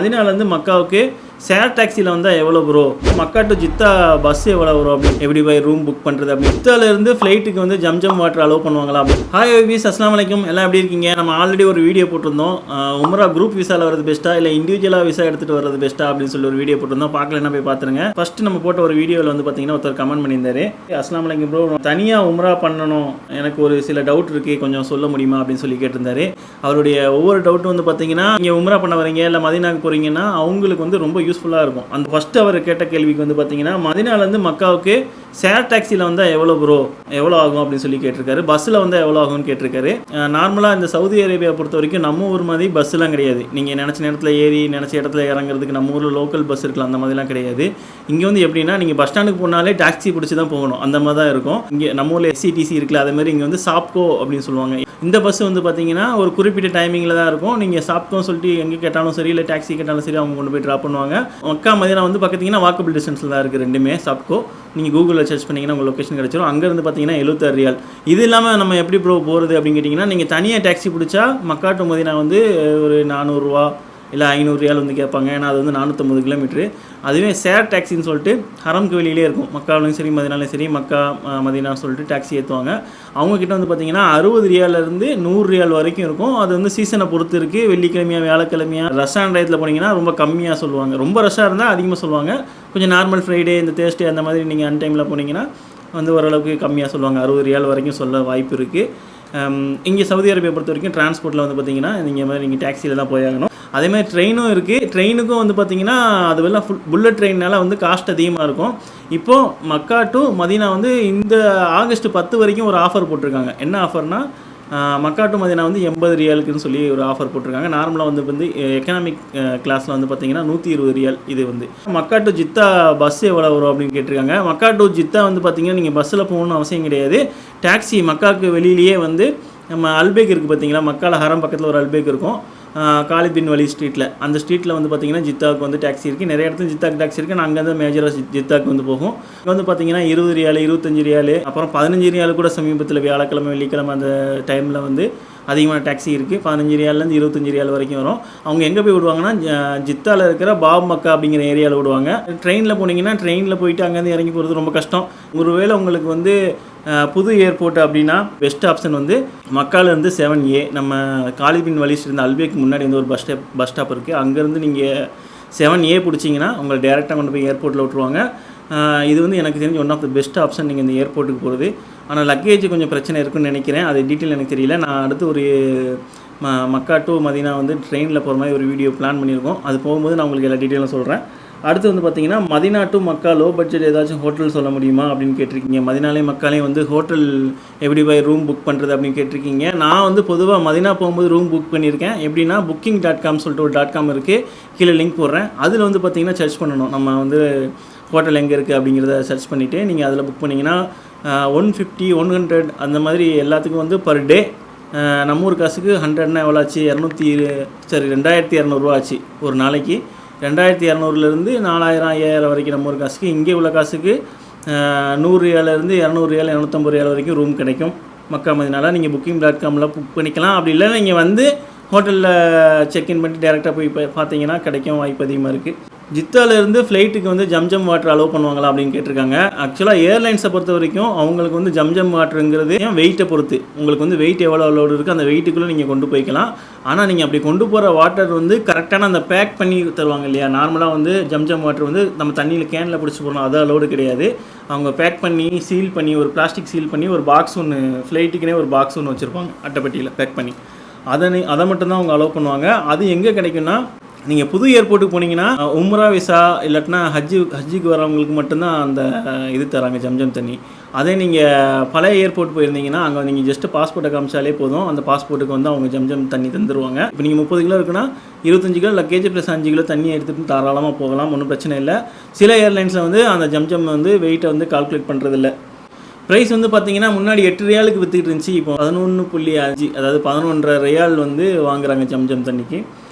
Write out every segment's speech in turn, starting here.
மதினாலேருந்து மக்காவுக்கு ஷேர் டாக்ஸியில் வந்தால் எவ்வளோ bro, Makkah to Jeddah bus எவ்வளோ வரும் அப்படின்னு எப்படி போய் ரூம் புக் பண்ணுறது அப்படி, ஜித்தாலேருந்து ஃப்ளைட்டுக்கு வந்து ஜம்ஜம் வாட்டர் அலோவ் பண்ணுவாங்களா அப்படி. ஹாய் வைபீஸ், அஸ்லாம் வலைக்கும், எல்லாம் எப்படி இருக்கீங்க? நம்ம ஆல்ரெடி ஒரு வீடியோ போட்டிருந்தோம், உம்ரா குரூப் விசாவில் வரது பெஸ்ட்டா இல்லை இண்டிவிஜுவலாக விசா எடுத்துகிட்டு வரது பெஸ்ட்டா அப்படின்னு சொல்லி ஒரு வீடியோ போட்டிருந்தோம். பார்க்கலன்னா போய் பார்த்துருங்க. ஃபஸ்ட்டு நம்ம போட்ட ஒரு வீடியோவில் வந்து பார்த்தீங்கன்னா ஒருத்தர் கமெண்ட் பண்ணியிருந்தாரு, அஸ்லாம் வலைக்கும் ப்ரோ, தனியாக உம்ரா பண்ணணும், எனக்கு ஒரு சில டவுட் இருக்குது, கொஞ்சம் சொல்ல முடியுமா அப்படின்னு சொல்லி கேட்டிருந்தாரு. அவருடைய ஒவ்வொரு டவுட்டும் வந்து பார்த்தீங்கன்னா, நீங்கள் உம்ரா பண்ண வரீங்க இல்லை மதினாவுக்கு போகிறீங்கன்னா அவங்களுக்கு வந்து ரொம்ப யூஸ்ஃபுல்லாக இருக்கும். அந்த ஃபஸ்ட்டு அவர் கேட்ட கேள்விக்கு வந்து பார்த்தீங்கன்னா, மதினாலேருந்து மக்காவுக்கு ஷேர் டாக்ஸியில் வந்தால் எவ்வளோ ப்ரோ, எவ்வளோ ஆகும் அப்படின்னு சொல்லி கேட்டிருக்காரு. பஸ்ஸில் வந்தால் எவ்வளோ ஆகும்னு கேட்டிருக்காரு. நார்மலாக இந்த சவுதி அரேபியா பொறுத்த வரைக்கும் நம்ம ஊர் மாதிரி பஸ்ஸெலாம் கிடையாது. நீங்கள் நினச்ச நேரத்தில் ஏறி நினச்ச இடத்துல இறங்குறதுக்கு நம்ம ஊரில் லோக்கல் பஸ் இருக்கலாம், அந்த மாதிரிலாம் கிடையாது. இங்கே வந்து எப்படின்னா, நீங்கள் பஸ் ஸ்டாண்டுக்கு போனாலே டாக்ஸி பிடிச்சி தான் போகணும், அந்த மாதிரி தான் இருக்கும். இங்கே நம்ம ஊரில் எஸ்சிடிசி இருக்குல்ல, அதே மாதிரி இங்கே வந்து சாப்கோ அப்படின்னு சொல்லுவாங்க. இந்த பஸ் வந்து பார்த்தீங்கன்னா ஒரு குறிப்பிட்ட டைமிங்கில் தான் இருக்கும். நீங்கள் சாப்கோன்னு சொல்லிட்டு எங்கே கேட்டாலும் சரி இல்லை டாக்ஸி கேட்டாலும் சரி அவங்க கொண்டு போய் ட்ராப் பண்ணுவாங்க. மக்கா மதினா வந்து பார்த்தீங்கன்னா வாக்கபிள் டிஸ்டன்ஸில் தான் இருக்குது ரெண்டுமே. சாப்கோ நீங்கள் கூகுளில் சர்ச் பண்ணிங்கன்னா உங்கள் லொக்கேஷன் கிடச்சிரும். அங்கேருந்து பார்த்தீங்கன்னா 76 ரியால். இது இல்லாமல் நம்ம எப்படி ப்ரோ போகிறது அப்படின்னு கேட்டிங்கன்னா, நீங்கள் தனியாக டாக்ஸி பிடிச்சா மக்கா டு மதினா வந்து ஒரு 400 ரூபா இல்லை 500 ரியால் வந்து கேட்பாங்க. ஏன்னா அது வந்து 450 கிலோமீட்ரு. அதுவே ஷேர் டாக்ஸின்னு சொல்லிட்டு ஹரம்க்கு வெளியிலே இருக்கும், மக்காவிலையும் சரி மதினாலையும் சரி, மக்கா மதினான்னு சொல்லிட்டு டாக்ஸி ஏற்றுவாங்க. அவங்கக்கிட்ட வந்து பார்த்திங்கன்னா 60 ரியாலேருந்து 100 ரியால் வரைக்கும் இருக்கும். அது வந்து சீசனை பொறுத்து இருக்குது. வெள்ளிக்கிழமையாக வியாழக்கிழமையாக ரஷ்ஷான டயத்தில் போனீங்கன்னா ரொம்ப கம்மியாக சொல்லுவாங்க. ரொம்ப ரஷ்ஷாக இருந்தால் அதிகமாக சொல்லுவாங்க. கொஞ்சம் நார்மல் ஃப்ரைடே இந்த தேர்ஸ்டே அந்த மாதிரி நீங்கள் அன் டைமில் போனீங்கன்னா வந்து ஓரளவுக்கு கம்மியாக சொல்லுவாங்க. 60 ரியால் வரைக்கும் சொல்ல வாய்ப்பு இருக்குது. இங்கே சவுதி அரேபியா பொறுத்த வரைக்கும் டிரான்ஸ்போர்ட்டில் வந்து பார்த்திங்கன்னா நீங்கள் டாக்ஸியில் தான் போயாகணும். அதேமாதிரி ட்ரெயினும் இருக்குது. ட்ரெயினுக்கும் வந்து பார்த்திங்கன்னா அது வெல்லாம் புல்லட் ட்ரெயினால் வந்து காஸ்ட் அதிகமாக இருக்கும். இப்போது மக்கா டு மதினா வந்து இந்த ஆகஸ்ட் 10 வரைக்கும் ஒரு ஆஃபர் போட்டிருக்காங்க. என்ன ஆஃபர்னால், மக்கா டு மதினா வந்து 80 ரியாலுக்குன்னு சொல்லி ஒரு ஆஃபர் போட்டிருக்காங்க. நார்மலாக வந்து எக்கனாமிக் கிளாஸில் வந்து பார்த்திங்கன்னா 120 ரியால். இது வந்து மக்கா டு ஜித்தா பஸ் எவ்வளோ வரும் அப்படின்னு கேட்டிருக்காங்க. மக்கா டு ஜித்தா வந்து பார்த்திங்கன்னா நீங்கள் பஸ்ஸில் போகணுன்னு அவசியம் கிடையாது. டாக்ஸி மக்காவுக்கு வெளியிலேயே வந்து நம்ம அல்பேக் இருக்குது பார்த்தீங்களா, மக்காவில் ஹரம் பக்கத்தில் ஒரு அல்பேக் இருக்கும், காலித் பின் வலி ஸ்ட்ரீட்டில். அந்த ஸ்ட்ரீட்டில் வந்து பார்த்திங்கன்னா ஜித்தாவுக்கு வந்து டாக்ஸி இருக்குது. நிறைய இடத்துல ஜித்தாக்கு டாக்ஸி இருக்குது. நான் அங்கேருந்து மேஜராக ஜித்தாக்கு வந்து போகும். இங்கே வந்து பார்த்திங்கன்னா 20 ரியால், 25 ரியால், அப்புறம் 15 ரியால் கூட சமீபத்தில் வியாழக்கிழமை வெள்ளிக்கிழமை அந்த டைமில் வந்து அதிகமான டாக்ஸி இருக்குது. 15 ரியால்லேருந்து 25 ரியால் வரைக்கும் வரும். அவங்க எங்கே போய் விடுவாங்கன்னா, ஜித்தாவில் இருக்கிற பாப் மக்கா அப்படிங்கிற ஏரியாவில் விடுவாங்க. ட்ரெயினில் போனீங்கன்னா ட்ரெயினில் போயிட்டு அங்கேருந்து இறங்கி போகிறது ரொம்ப கஷ்டம். ஒருவேளை உங்களுக்கு வந்து புது ஏர்போர்ட் அப்படின்னா பெஸ்ட் ஆப்ஷன் வந்து மக்காலேருந்து 7A நம்ம காலித் பின் வலி ஸ்ட்ரீட் அல்பேக்கு முன்னாடி வந்து ஒரு பஸ் ஸ்டாப் இருக்குது. அங்கேருந்து நீங்கள் 7A பிடிச்சிங்கன்னா உங்களை டேரெக்டாக கொண்டு போய் ஏர்போர்ட்டில் விட்டுருவாங்க. இது வந்து எனக்கு தெரிஞ்ச one of the best option நீங்கள் இந்த ஏர்போர்ட்டுக்கு போகிறது. ஆனால் லக்கேஜ் கொஞ்சம் பிரச்சனை இருக்குன்னு நினைக்கிறேன். அது டீட்டெயில் எனக்கு தெரியல. நான் அடுத்து ஒரு மக்கா டு மதினா வந்து ட்ரெயினில் போகிற மாதிரி ஒரு வீடியோ பிளான் பண்ணியிருக்கோம். அது போகும்போது நான் உங்களுக்கு எல்லா டீட்டெயிலும் சொல்கிறேன். அடுத்து வந்து பார்த்திங்கன்னா, Madinah to Makkah low budget ஏதாச்சும் ஹோட்டல் சொல்ல முடியுமா அப்படின்னு கேட்டிருக்கீங்க. மதினாலே மக்காலையும் வந்து ஹோட்டல் எப்படி போய் ரூம் புக் பண்ணுறது அப்படின்னு கேட்டிருக்கீங்க. நான் வந்து பொதுவாக மதினா போகும்போது ரூம் புக் பண்ணியிருக்கேன். எப்படின்னா booking.com சொல்லிட்டு ஒரு .com இருக்குது, கீழே லிங்க் போடுறேன். அதில் வந்து பார்த்திங்கன்னா சர்ச் பண்ணணும். நம்ம வந்து ஹோட்டல் எங்கே இருக்குது அப்படிங்கிறத சர்ச் பண்ணிவிட்டு நீங்கள் அதில் புக் பண்ணிங்கன்னா 150, 100 அந்த மாதிரி எல்லாத்துக்கும் வந்து பர் டே நம்ம ஊர் காசுக்கு 100னா எவ்வளோ ஆச்சு, 2200 ரூபா ஆச்சு ஒரு நாளைக்கு. 2200லேருந்து 4000, 5000 வரைக்கும் நம்ம ஊர் காசுக்கு. இங்கே உள்ள காசுக்கு 100 ரியாலேருந்து 200 ரியால், 250 ரியால் வரைக்கும் ரூம் கிடைக்கும் மக்கா மதினால. நீங்கள் booking.comல புக் பண்ணிக்கலாம். அப்படி இல்லை நீங்கள் வந்து ஹோட்டலில் செக்இன் பண்ணிட்டு டேரெக்டாக போய் பார்த்தீங்கன்னா கிடைக்கும் வாய்ப்பு அதிகமாக இருக்குது. ஜித்தாலேருந்து ஃப்ளைட்டுக்கு வந்து ஜம்ஜம் வாட்டர் அலோவ் பண்ணுவாங்களா அப்படின்னு கேட்டிருக்காங்க. ஆக்சுவலாக ஏர்லைன்ஸை பொறுத்த வரைக்கும் அவங்களுக்கு வந்து ஜம்ஜம் வாட்டருங்கிறது வெயிட்டை பொறுத்து. உங்களுக்கு வந்து வெயிட் எவ்வளோ லோடு இருக்குது அந்த வெயிட்டுக்குள்ளே நீங்கள் கொண்டு போய்க்கலாம். ஆனால் நீங்கள் அப்படி கொண்டு போகிற வாட்டர் வந்து கரெக்டான அந்த பேக் பண்ணி தருவாங்க இல்லையா. நார்மலாக வந்து ஜம்ஜம் வாட்டர் வந்து நம்ம தண்ணியில் கேனில் பிடிச்சி போடணும், அதான் லோடு கிடையாது. அவங்க பேக் பண்ணி சீல் பண்ணி ஒரு பிளாஸ்டிக் சீல் பண்ணி ஒரு பாக்ஸ் ஒன்று, ஃப்ளைட்டுக்குனே ஒரு பாக்ஸ் ஒன்று வச்சுருப்பாங்க அட்டைப்பட்டியில் பேக் பண்ணி. அதை மட்டும்தான் அவங்க அலோவ் பண்ணுவாங்க. அது எங்கே கிடைக்குன்னா, நீங்கள் புது ஏர்போர்ட்டுக்கு போனீங்கன்னா உம்ரா விசா இல்லாட்டினா ஹஜ்ஜுக்கு வரவங்களுக்கு மட்டும்தான் அந்த இது தராங்க ஜம்ஜம் தண்ணி. அதே நீங்கள் பழைய ஏர்போர்ட் போயிருந்தீங்கன்னா அங்கே நீங்கள் ஜஸ்ட்டு பாஸ்போர்ட்டை காமிச்சாலே போதும், அந்த பாஸ்போர்ட்டுக்கு வந்து அவங்க ஜம்ஜம் தண்ணி தந்துடுவாங்க. இப்போ நீங்கள் 30 கிலோ இருக்குன்னா 25 கிலோ லக்கேஜ் ப்ளஸ் 5 கிலோ தண்ணி எடுத்துகிட்டு தாராளமாக போகலாம், ஒன்றும் பிரச்சனை இல்லை. சில ஏர்லைன்ஸில் வந்து அந்த ஜம்ஜம் வந்து வெயிட்டை வந்து கால்குலேட் பண்ணுறதில்ல. ப்ரைஸ் வந்து பார்த்தீங்கன்னா முன்னாடி 8 ரியாலுக்கு விற்றுக்கிட்டு இருந்துச்சு. இப்போ 11.5 அதாவது 11.5 ரியால் வந்து வாங்குறாங்க ஜம்ஜம் தண்ணிக்கு.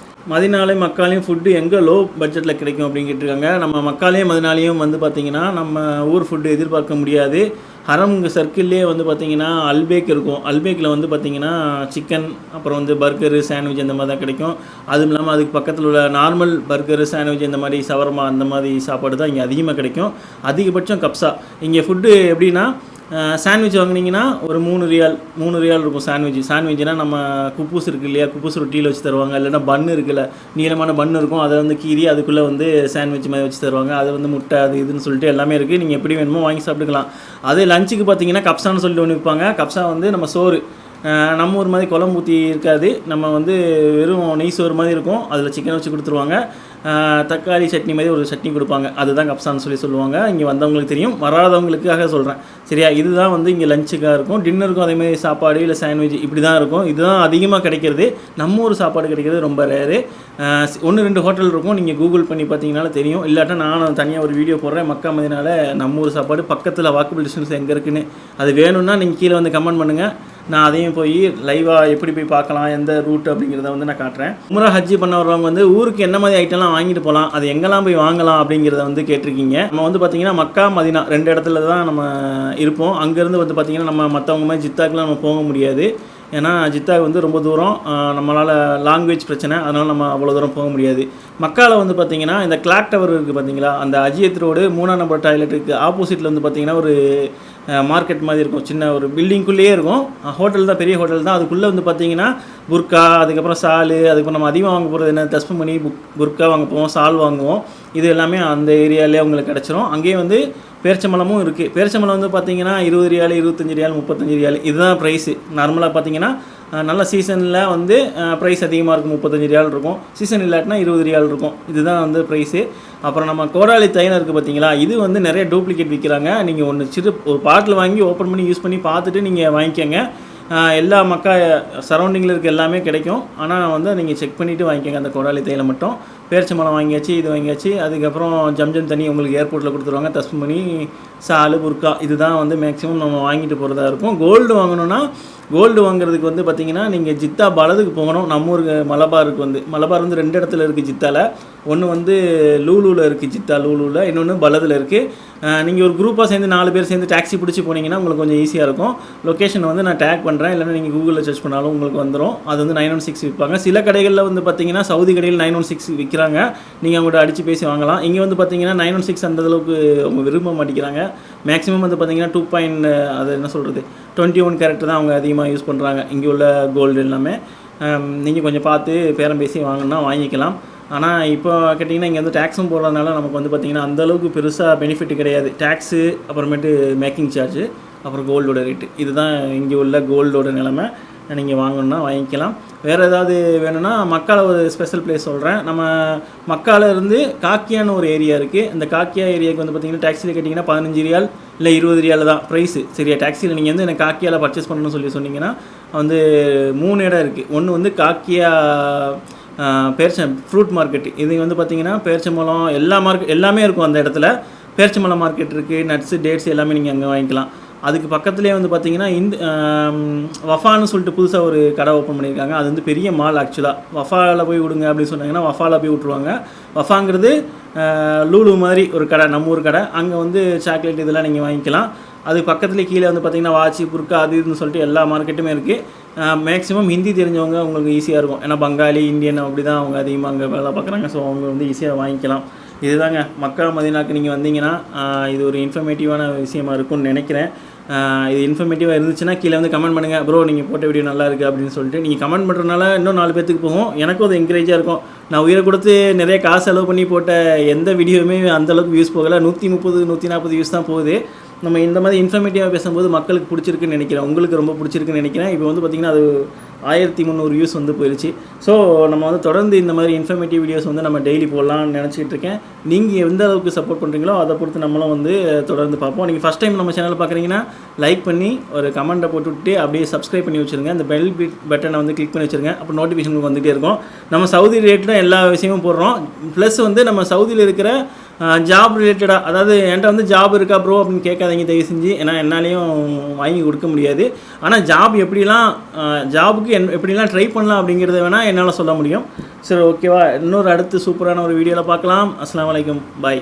மதினாலையும் மக்காலையும் ஃபுட்டு எங்கே லோ பட்ஜெட்டில் கிடைக்கும் அப்படின்னு கேட்டிருக்காங்க. நம்ம மக்காலையும் மதினாலையும் வந்து பார்த்திங்கன்னா நம்ம ஊர் ஃபுட்டு எதிர்பார்க்க முடியாது. ஹரம் சர்க்கிள்லேயே வந்து பார்த்திங்கன்னா அல்பேக் இருக்கும். அல்பேக்கில் வந்து பார்த்திங்கன்னா சிக்கன், அப்புறம் வந்து பர்கரு, சாண்ட்விச் இந்த மாதிரி தான் கிடைக்கும். அதுவும் இல்லாமல் அதுக்கு பக்கத்தில் உள்ள நார்மல் பர்கரு, சாண்ட்விச் இந்த மாதிரி சவர்மா அந்த மாதிரி சாப்பாடு தான் இங்கே அதிகமாக கிடைக்கும். அதிகபட்சம் கப்ஸா. இங்கே ஃபுட்டு எப்படின்னா, சாண்ட்விச் வாங்கினீங்கன்னா ஒரு 3 ரியால் இருக்கும் சாண்ட்விச்னால் நம்ம குப்பூஸ் இருக்குது இல்லையா, குப்பூஸ் ரொட்டியில் வச்சு தருவாங்க. இல்லைன்னா பன்னு இருக்குல்ல, நீளமான பன்னு இருக்கும், அதை வந்து கீறி அதுக்குள்ளே வந்து சாண்ட்விச் மாதிரி வச்சு தருவாங்க. அது வந்து முட்டை அது இதுன்னு சொல்லிட்டு எல்லாமே இருக்குது. நீங்கள் எப்படி வேணுமோ வாங்கி சாப்பிட்டுக்கலாம். அதே லஞ்சுக்கு பார்த்தீங்கன்னா கப்ஸான்னு சொல்லிட்டு ஒன்று விற்பாங்க. கப்ஸா வந்து நம்ம சோறு, நம்ம ஊர் மாதிரி குழம்பு ஊற்றி இருக்காது, நம்ம வந்து வெறும் நெய் சோறு மாதிரி இருக்கும். அதில் சிக்கன் வச்சு கொடுத்துருவாங்க. தக்காளி சட்னி மாதிரி ஒரு சட்னி கொடுப்பாங்க. அதுதான் கப்ஸான்னு சொல்லுவாங்க. இங்கே வந்தவங்களுக்கு தெரியும், வராதவங்களுக்காக சொல்கிறேன் சரியா. இதுதான் வந்து இங்கே லஞ்சுக்காக இருக்கும். டின்னருக்கும் அதேமாதிரி சாப்பாடு இல்லை சாண்ட்விச் இப்படி தான் இருக்கும். இதுதான் அதிகமாக கிடைக்கிறது. நம்ம ஊர் சாப்பாடு கிடைக்கிறது ரொம்ப ரேரு. 1-2 ஹோட்டல் இருக்கும். நீங்கள் கூகுள் பண்ணி பார்த்தீங்கனால தெரியும். இல்லாட்டா நான் தனியாக ஒரு வீடியோ போடுறேன், மக்கா மதினால நம்ம ஊர் சாப்பாடு பக்கத்தில் வாக்கபிள் டிஸ்டன்ஸ் எங்கே இருக்குன்னு. அது வேணும்னா நீங்கள் கீழே வந்து கமெண்ட் பண்ணுங்கள். நான் அதையும் போய் லைவாக எப்படி போய் பார்க்கலாம், எந்த ரூட் அப்படிங்கிறத வந்து நான் காட்டுறேன். உம்ரா ஹஜ்ஜி பண்ண வரவங்க வந்து ஊருக்கு என்ன மாதிரி ஐட்டம்லாம் வாங்கிட்டு போகலாம், அது எங்கெல்லாம் போய் வாங்கலாம் அப்படிங்கிறத வந்து கேட்டிருக்கீங்க. நம்ம வந்து பார்த்திங்கன்னா மக்கா மதினா 2 இடத்துல தான் நம்ம இருப்போம். அங்கேருந்து வந்து பார்த்திங்கன்னா நம்ம மற்றவங்க மாதிரி ஜித்தாக்கெலாம் நம்ம போக முடியாது. ஏன்னா ஜித்தாக்கு வந்து ரொம்ப தூரம், நம்மளால் லாங்குவேஜ் பிரச்சனை, அதனால் நம்ம அவ்வளோ தூரம் போக முடியாது. மக்காவில் வந்து பார்த்திங்கன்னா இந்த கிளாக் டவர் இருக்குது பார்த்தீங்களா, அந்த அஜியத் ரோடு 3ஆம் நம்பர் டாய்லெட்டுக்கு ஆப்போசிட்டில் வந்து பார்த்திங்கன்னா ஒரு மார்க்கெட் மாதிரி இருக்கும். சின்ன ஒரு பில்டிங்குள்ளேயே இருக்கும். ஹோட்டல் தான், பெரிய ஹோட்டல் தான். அதுக்குள்ளே வந்து பார்த்திங்கன்னா புர்கா, அதுக்கப்புறம் சால், அதுக்கப்புறம் நம்ம அதிகமாக வாங்க போகிறது என்ன, தஸ்மணி, புர்கா வாங்க போவோம், சால் வாங்குவோம். இது எல்லாமே அந்த ஏரியாவிலே உங்களுக்கு கிடச்சிரும். அங்கேயே வந்து பேரிச்சம்பழமும் இருக்குது. பேரிச்சம்பழம் வந்து பார்த்திங்கன்னா 20 ரியால், 25 ரியால், 35 ரியால் இதுதான் ப்ரைஸு. நார்மலாக பார்த்திங்கன்னா நல்ல சீசனில் வந்து ப்ரைஸ் அதிகமாக இருக்கும், 35 ரியால் இருக்கும். சீசன் இல்லாட்டினா 20 ரியால் இருக்கும். இதுதான் வந்து ப்ரைஸு. அப்புறம் நம்ம கோடாலி தைலம் இருக்குது பார்த்தீங்களா, இது வந்து நிறைய டூப்ளிகேட் விற்கிறாங்க. நீங்கள் ஒரு பாட்டில் வாங்கி ஓப்பன் பண்ணி யூஸ் பண்ணி பார்த்துட்டு நீங்கள் வாங்கிக்கோங்க. எல்லா மக்கா சரௌண்டிங்கில் இருக்க எல்லாமே கிடைக்கும். ஆனால் வந்து நீங்கள் செக் பண்ணிவிட்டு வாங்கிக்கோங்க. அந்த கோடாலி தைலம் மட்டும். பேரிச்சம்பழம் வாங்கியாச்சு, இது வாங்கியாச்சு. அதுக்கப்புறம் ஜம்ஜம் தண்ணி உங்களுக்கு ஏர்போர்ட்டில் கொடுத்துருவாங்க. தஸ்மணி, சாலு, புர்கா இதுதான் வந்து மேக்ஸிமம் நம்ம வாங்கிட்டு போகிறதா இருக்கும். கோல்டு வாங்கணுன்னா, கோல்டு வாங்குறதுக்கு வந்து பார்த்திங்கன்னா நீங்கள் ஜித்தா பலதுக்கு போகணும். நம்ம ஊருக்கு மலபாருக்கு மலபார் வந்து 2 இடத்துல இருக்குது ஜித்தாவில். ஒன்று வந்து லூலூவில் இருக்குது, ஜித்தா லூலூவில். இன்னொன்று பலதில் இருக்குது. நீங்கள் ஒரு குரூப்பாக சேர்ந்து 4 பேர் சேர்ந்து டாக்ஸி பிடிச்சி போனீங்கன்னா உங்களுக்கு கொஞ்சம் ஈஸியாக இருக்கும். லொக்கேஷன் வந்து நான் டேக் பண்ணுறேன், இல்லைன்னா நீங்கள் கூகுளில் சர்ச் பண்ணாலும் உங்களுக்கு வந்துடும். அது வந்து 916 விற்பாங்க. சில கடைகளில் வந்து பார்த்திங்கன்னா சவுதி கடையில் 916 விற்கிறாங்க. நீங்கள் அவங்கள்ட்ட அடித்து பேசி வாங்கலாம். இங்கே வந்து பார்த்திங்கன்னா 916 அந்தளவுக்கு அவங்க விரும்ப மாட்டேங்கிறாங்க. மேக்ஸிமம் வந்து பார்த்திங்கன்னா 2. அது என்ன சொல்கிறது 21 கேரக்டர் தான் அவங்க அதிகமாக யூஸ் பண்ணுறாங்க. இங்கே உள்ள கோல்டு எல்லாமே நீங்கள் கொஞ்சம் பார்த்து பேரம் பேசி வாங்கினா வாங்கிக்கலாம். ஆனால் இப்போ கேட்டிங்கன்னா இங்கே வந்து டேக்ஸும் போடுறதுனால நமக்கு வந்து பார்த்திங்கன்னா அந்தளவுக்கு பெருசாக பெனிஃபிட் கிடையாது. டேக்ஸு, அப்புறமேட்டு மேக்கிங் சார்ஜு, அப்புறம் கோல்டோட ரேட்டு, இதுதான் இங்கே உள்ள கோல்டோட நிலைமை. நீங்கள் வாங்கணுன்னா வாங்கிக்கலாம். வேறு ஏதாவது வேணும்னா மக்காவில் ஒரு ஸ்பெஷல் பிளேஸ் சொல்கிறேன். நம்ம மக்காவில் இருந்து காக்கியான்னு ஒரு ஏரியா இருக்குது. அந்த காக்கியா ஏரியாவுக்கு வந்து பார்த்திங்கன்னா டாக்ஸியில் கேட்டிங்கன்னா 15 ரியால் இல்லை 20 ரியால் தான் ப்ரைஸு சரியா. டாக்ஸியில் நீங்கள் வந்து எனக்கு காக்கியாவில் பர்ச்சேஸ் பண்ணணும்னு சொன்னீங்கன்னா வந்து 3 இடம் இருக்குது. ஒன்று வந்து காக்கியா ஃப்ரூட் மார்க்கெட். இது வந்து பார்த்திங்கன்னா பேரிச்சம்பழம் எல்லாமே இருக்கும் அந்த இடத்துல. பேரிச்சம்பழம் மார்க்கெட் இருக்குது, நட்ஸு, டேட்ஸ் எல்லாமே நீங்கள் அங்கே வாங்கிக்கலாம். அதுக்கு பக்கத்துலேயே வந்து பார்த்திங்கன்னா வஃபான்னு சொல்லிட்டு புதுசாக ஒரு கடை ஓப்பன் பண்ணியிருக்காங்க. அது வந்து பெரிய மால் ஆக்சுவலாக. வஃபாவில் போய் விடுங்க அப்படின்னு சொன்னாங்கன்னா வஃபாவில் போய் விட்ருவாங்க. வஃபாங்கிறது லூலு மாதிரி ஒரு கடை, நம்ம ஊர் கடை. அங்கே வந்து சாக்லேட் இதெல்லாம் நீங்கள் வாங்கிக்கலாம். அதுக்கு பக்கத்துலேயே கீழே வந்து பார்த்திங்கன்னா வாட்சி, புர்கா அது இதுன்னு சொல்லிட்டு எல்லா மார்க்கெட்டுமே இருக்குது. மேக்ஸிமம் ஹிந்தி தெரிஞ்சவங்க உங்களுக்கு ஈஸியாக இருக்கும். ஏன்னா பங்காளி, இந்தியன் அப்படி தான் அவங்க அதிகமாக அங்கே வேலை பார்க்குறாங்க. ஸோ அவங்க வந்து ஈஸியாக வாங்கிக்கலாம். இதுதாங்க மக்கா மதினாக்கு நீங்கள் வந்தீங்கன்னா இது ஒரு இன்ஃபர்மேட்டிவான விஷயமா இருக்கும்னு நினைக்கிறேன். இது இன்ஃபர்மேட்டிவாக இருந்துச்சுன்னா கீழே வந்து கமெண்ட் பண்ணுங்கள். ப்ரோ நீங்கள் போட்ட வீடியோ நல்லா இருக்குது அப்படின்னு சொல்லிட்டு. நீங்கள் கமெண்ட் பண்ணுறதுனால இன்னும் 4 பேத்துக்கு போகும். எனக்கும் அது என்கரேஜாக இருக்கும். நான் உயிரை கொடுத்து நிறைய காசு செலவு பண்ணி போட்ட எந்த வீடியோவுமே அந்தளவுக்கு வியூஸ் போகலை. 130, 140 வியூஸ் தான் போகுது. நம்ம இந்த மாதிரி இன்ஃபர்மேட்டிவாக பேசும்போது மக்களுக்கு பிடிச்சிருக்குன்னு நினைக்கிறேன். உங்களுக்கு ரொம்ப பிடிச்சிருக்குன்னு நினைக்கிறேன். இப்போ வந்து பார்த்திங்கன்னா அது 1300 வியூஸ் வந்து போயிடுச்சு. ஸோ நம்ம வந்து தொடர்ந்து இந்த மாதிரி இன்ஃபர்மேட்டிவ் வீடியோஸ் வந்து நம்ம டெய்லி போடலாம்னு நினச்சிட்டு இருக்கேன். நீங்கள் எந்த அளவுக்கு சப்போர்ட் பண்ணுறீங்களோ அதை பொறுத்து நம்மளும் வந்து தொடர்ந்து பார்ப்போம். நீங்கள் ஃபஸ்ட் டைம் நம்ம சேனல் பார்க்குறீங்கன்னா லைக் பண்ணி ஒரு கமெண்ட்டை போட்டுவிட்டு அப்படியே சப்ஸ்கிரைப் பண்ணி வச்சுருங்க. அந்த பெல் பட்டனை வந்து கிளிக் பண்ணி வச்சுருங்க. அப்போ நோட்டிஃபிகேஷன் உங்களுக்கு வந்துகிட்டே இருக்கும். நம்ம சவுதி ரிலேட்டடாக எல்லா விஷயமும் போடுறோம். ப்ளஸ் வந்து நம்ம சவுதியில் இருக்கிற ஜாப் ரிலேட்டடாக, அதாவது என்கிட்ட வந்து ஜாப் இருக்கா ப்ரோ அப்படின்னு கேட்காதீங்க தயவு செஞ்சு. ஏன்னா என்னாலையும் வாங்கி கொடுக்க முடியாது. ஆனால் ஜாபுக்கு எப்படிலாம் ட்ரை பண்ணலாம் அப்படிங்கிறத வேணால் என்னால் சொல்ல முடியும். சரி, ஓகேவா? இன்னொரு அடுத்து சூப்பரான ஒரு வீடியோவில் பார்க்கலாம். அஸ்ஸலாமு அலைக்கும், பாய்.